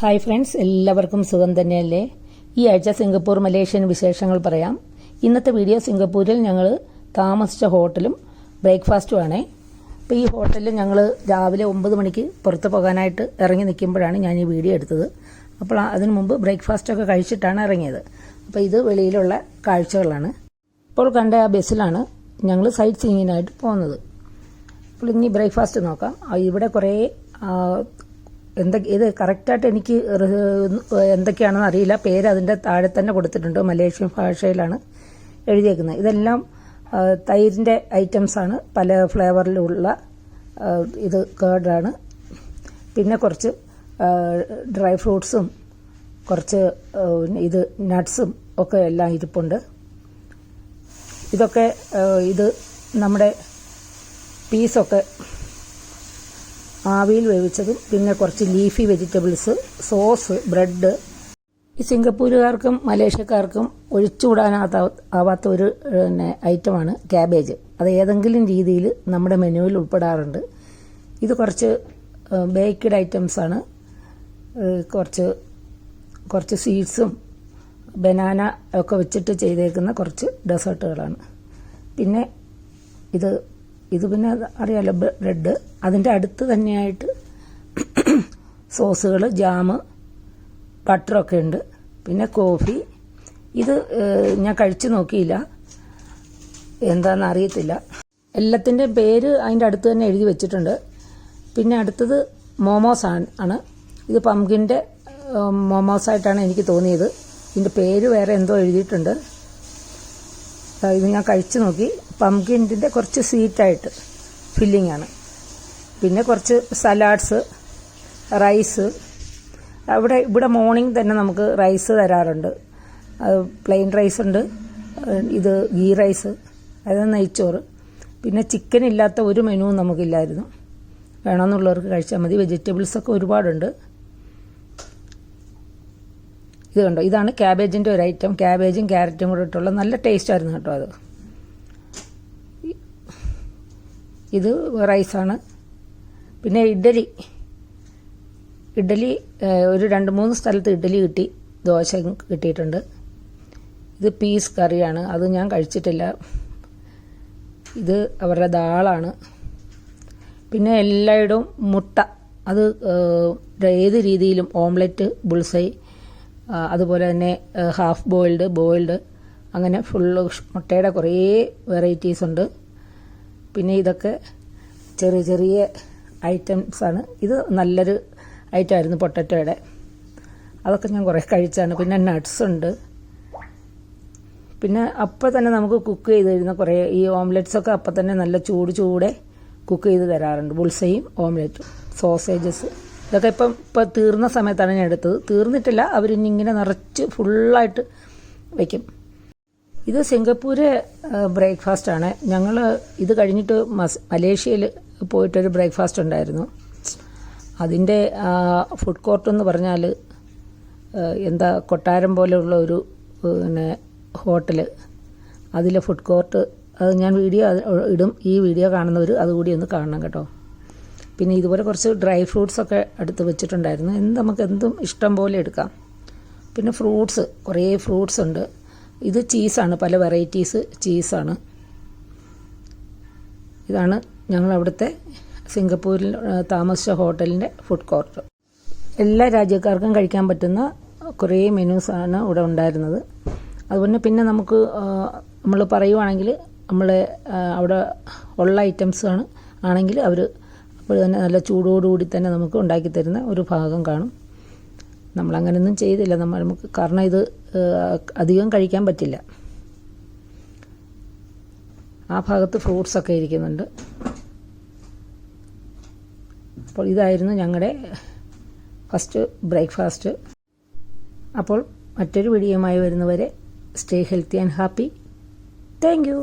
Hi friends, എല്ലാവർക്കും സുഖം തന്നെയല്ലേ? ഈ ആഴ്ച സിംഗപ്പൂർ മലേഷ്യൻ വിശേഷങ്ങൾ പറയാം. ഇന്നത്തെ വീഡിയോ സിംഗപ്പൂരിൽ ഞങ്ങൾ താമസിച്ച ഹോട്ടലും ബ്രേക്ക്ഫാസ്റ്റുമാണേ. അപ്പോൾ ഈ ഹോട്ടലിൽ ഞങ്ങൾ രാവിലെ 9 മണിക്ക് പുറത്ത് പോകാനായിട്ട് ഇറങ്ങി നിൽക്കുമ്പോഴാണ് ഞാൻ ഈ വീഡിയോ എടുത്തത്. അപ്പോൾ അതിനു മുമ്പ് ബ്രേക്ക്ഫാസ്റ്റൊക്കെ കഴിച്ചിട്ടാണ് ഇറങ്ങിയത്. അപ്പോൾ ഇത് വെളിയിലുള്ള കാഴ്ചകളാണ്. ഇപ്പോൾ കണ്ട ആ ബസ്സിലാണ് ഞങ്ങൾ സൈറ്റ് സീയിങ്ങിനായിട്ട് പോകുന്നത്. അപ്പോൾ ഇനി ബ്രേക്ക്ഫാസ്റ്റ് നോക്കാം. ഇവിടെ കുറേ ഇത് കറക്റ്റായിട്ട് എനിക്ക് എന്തൊക്കെയാണെന്ന് അറിയില്ല. പേര് അതിൻ്റെ താഴെ തന്നെ കൊടുത്തിട്ടുണ്ട്. മലേഷ്യൻ ഭാഷയിലാണ് എഴുതിയേക്കുന്നത്. ഇതെല്ലാം തൈരിൻ്റെ ഐറ്റംസാണ്, പല ഫ്ലേവറിലുള്ള. ഇത് കേർഡാണ്. പിന്നെ കുറച്ച് ഡ്രൈ ഫ്രൂട്ട്സും കുറച്ച് ഇത് നട്ട്സും ഒക്കെ എല്ലാം ഇരിപ്പുണ്ട്. ഇതൊക്കെ ഇത് നമ്മുടെ പീസൊക്കെ ആവിയിൽ വേവിച്ചതും പിന്നെ കുറച്ച് ലീഫി വെജിറ്റബിൾസ്, സോസ്, ബ്രെഡ്. ഈ സിംഗപ്പൂരുകാർക്കും മലേഷ്യക്കാർക്കും ഒഴിച്ചുകൂടാനാവാത്ത ഒരു ഐറ്റമാണ് ക്യാബേജ്. അത് ഏതെങ്കിലും രീതിയിൽ നമ്മുടെ മെനുവിൽ ഉൾപ്പെടാറുണ്ട്. ഇത് കുറച്ച് ബേക്ക്ഡ് ഐറ്റംസാണ്. കുറച്ച് സ്വീറ്റ്സും ബനാന ഒക്കെ വെച്ചിട്ട് ചെയ്തേക്കുന്ന കുറച്ച് ഡെസേർട്ടുകളാണ്. പിന്നെ ഇത് പിന്നെ അറിയാലോ, ബ്രെഡ്. അതിൻ്റെ അടുത്ത് തന്നെയായിട്ട് സോസുകൾ, ജാമ്, ബട്ടറൊക്കെ ഉണ്ട്. പിന്നെ കോഫി. ഇത് ഞാൻ കഴിച്ചു നോക്കിയില്ല, എന്താണെന്ന് അറിയത്തില്ല. എല്ലാത്തിൻ്റെ പേര് അതിൻ്റെ അടുത്ത് തന്നെ എഴുതി വെച്ചിട്ടുണ്ട്. പിന്നെ അടുത്തത് മോമോസ് ആണ്. ഇത് പംകിൻ്റെ മോമോസായിട്ടാണ് എനിക്ക് തോന്നിയത്. ഇതിൻ്റെ പേര് വേറെ എന്തോ എഴുതിയിട്ടുണ്ട്. ഇത് ഞാൻ കഴിച്ചു നോക്കി. പംകിൻ്റെ കുറച്ച് സ്വീറ്റായിട്ട് ഫില്ലിംഗ് ആണ്. പിന്നെ കുറച്ച് സലാഡ്സ്, റൈസ്. ഇവിടെ മോർണിംഗ് തന്നെ നമുക്ക് റൈസ് തരാറുണ്ട്. പ്ലെയിൻ റൈസ് ഉണ്ട്, ഇത് ഗീ റൈസ്, അതായത് നെയ്ച്ചോറ്. പിന്നെ ചിക്കൻ ഇല്ലാത്ത ഒരു മെനുവും നമുക്കില്ലായിരുന്നു. വേണമെന്നുള്ളവർക്ക് കഴിച്ചാൽ മതി. വെജിറ്റബിൾസൊക്കെ ഒരുപാടുണ്ട്. ഇത് കണ്ടോ, ഇതാണ് ക്യാബേജിൻ്റെ ഒരു ഐറ്റം. ക്യാബേജും ക്യാരറ്റും കൂടെ ഇട്ടുള്ള നല്ല ടേസ്റ്റായിരുന്നു കേട്ടോ അത്. ഇത് റൈസാണ്. പിന്നെ ഇഡ്ഡലി ഒരു 2-3 സ്ഥലത്ത് ഇഡ്ഡലി കിട്ടി, ദോശ കിട്ടിയിട്ടുണ്ട്. ഇത് പീസ് കറിയാണ്, അത് ഞാൻ കഴിച്ചിട്ടില്ല. ഇത് അവരുടെ ദാളാണ്. പിന്നെ എല്ലായിടവും മുട്ട, അത് ഏത് രീതിയിലും ഓംലെറ്റ്, ബുൾസൈ, അതുപോലെ തന്നെ ഹാഫ് ബോയിൽഡ് അങ്ങനെ ഫുള്ള് മുട്ടയുടെ കുറേ വെറൈറ്റീസ് ഉണ്ട്. പിന്നെ ഇതൊക്കെ ചെറിയ ഐറ്റംസാണ്. ഇത് നല്ലൊരു ഐറ്റമായിരുന്നു, പൊട്ടറ്റോയുടെ. അതൊക്കെ ഞാൻ കുറേ കഴിച്ചാണ്. പിന്നെ നട്ട്സ് ഉണ്ട്. പിന്നെ അപ്പം തന്നെ നമുക്ക് കുക്ക് ചെയ്ത് തരുന്ന കുറേ ഈ ഓംലെറ്റ്സൊക്കെ അപ്പം തന്നെ നല്ല ചൂടെ കുക്ക് ചെയ്ത് തരാറുണ്ട്. ബുൾസയും ഓംലെറ്റും, സോസേജസ്. ഇതൊക്കെ ഇപ്പം തീർന്ന സമയത്താണ് ഞാൻ എടുത്തത്. തീർന്നിട്ടില്ല, അവരിങ്ങനെ നിറച്ച് ഫുള്ളായിട്ട് വയ്ക്കും. ഇത് സിംഗപ്പൂര് ബ്രേക്ക്ഫാസ്റ്റാണ്. ഞങ്ങൾ ഇത് കഴിഞ്ഞിട്ട് മലേഷ്യയിൽ പോയിട്ടൊരു ബ്രേക്ക്ഫാസ്റ്റ് ഉണ്ടായിരുന്നു. അതിൻ്റെ ഫുഡ് കോർട്ട് എന്ന് പറഞ്ഞാൽ എന്താ, കൊട്ടാരം പോലെയുള്ള ഒരു ഹോട്ടല്, അതിലെ ഫുഡ് കോർട്ട്. അത് ഞാൻ വീഡിയോ ഇടും. ഈ വീഡിയോ കാണുന്നവർ അതുകൂടി ഒന്ന് കാണണം കേട്ടോ. പിന്നെ ഇതുപോലെ കുറച്ച് ഡ്രൈ ഫ്രൂട്ട്സൊക്കെ അടുത്ത് വെച്ചിട്ടുണ്ടായിരുന്നു. നമുക്ക് എന്തും ഇഷ്ടം പോലെ എടുക്കാം. പിന്നെ ഫ്രൂട്ട്സ്, കുറേ ഫ്രൂട്ട്സ് ഉണ്ട്. ഇത് ചീസാണ്, പല വെറൈറ്റീസ് ചീസാണ്. ഇതാണ് ഞങ്ങളവിടുത്തെ സിംഗപ്പൂരിൽ താമസിച്ച ഹോട്ടലിൻ്റെ ഫുഡ് കോർട്ട്. എല്ലാ രാജ്യക്കാർക്കും കഴിക്കാൻ പറ്റുന്ന കുറേ മെനൂസാണ് ഇവിടെ ഉണ്ടായിരുന്നത്. അതുപോലെ പിന്നെ നമുക്ക് നമ്മൾ പറയുവാണെങ്കിൽ അവിടെ ഉള്ള ഐറ്റംസ് ആണെങ്കിൽ അവർ അപ്പോൾ തന്നെ നല്ല ചൂടോടുകൂടി തന്നെ നമുക്ക് ഉണ്ടാക്കി തരുന്ന ഒരു ഭാഗം കാണും. നമ്മളങ്ങനെയൊന്നും ചെയ്തില്ല. നമുക്ക് കാരണം ഇത് അധികം കഴിക്കാൻ പറ്റില്ല. ആ ഭാഗത്ത് ഫ്രൂട്ട്സൊക്കെ ഇരിക്കുന്നുണ്ട്. അപ്പോൾ ഇതായിരുന്നു ഞങ്ങളുടെ ഫസ്റ്റ് ബ്രേക്ക്ഫാസ്റ്റ്. അപ്പോൾ മറ്റൊരു വീഡിയോയുമായി വരുന്നവരെ stay healthy and happy. Thank you.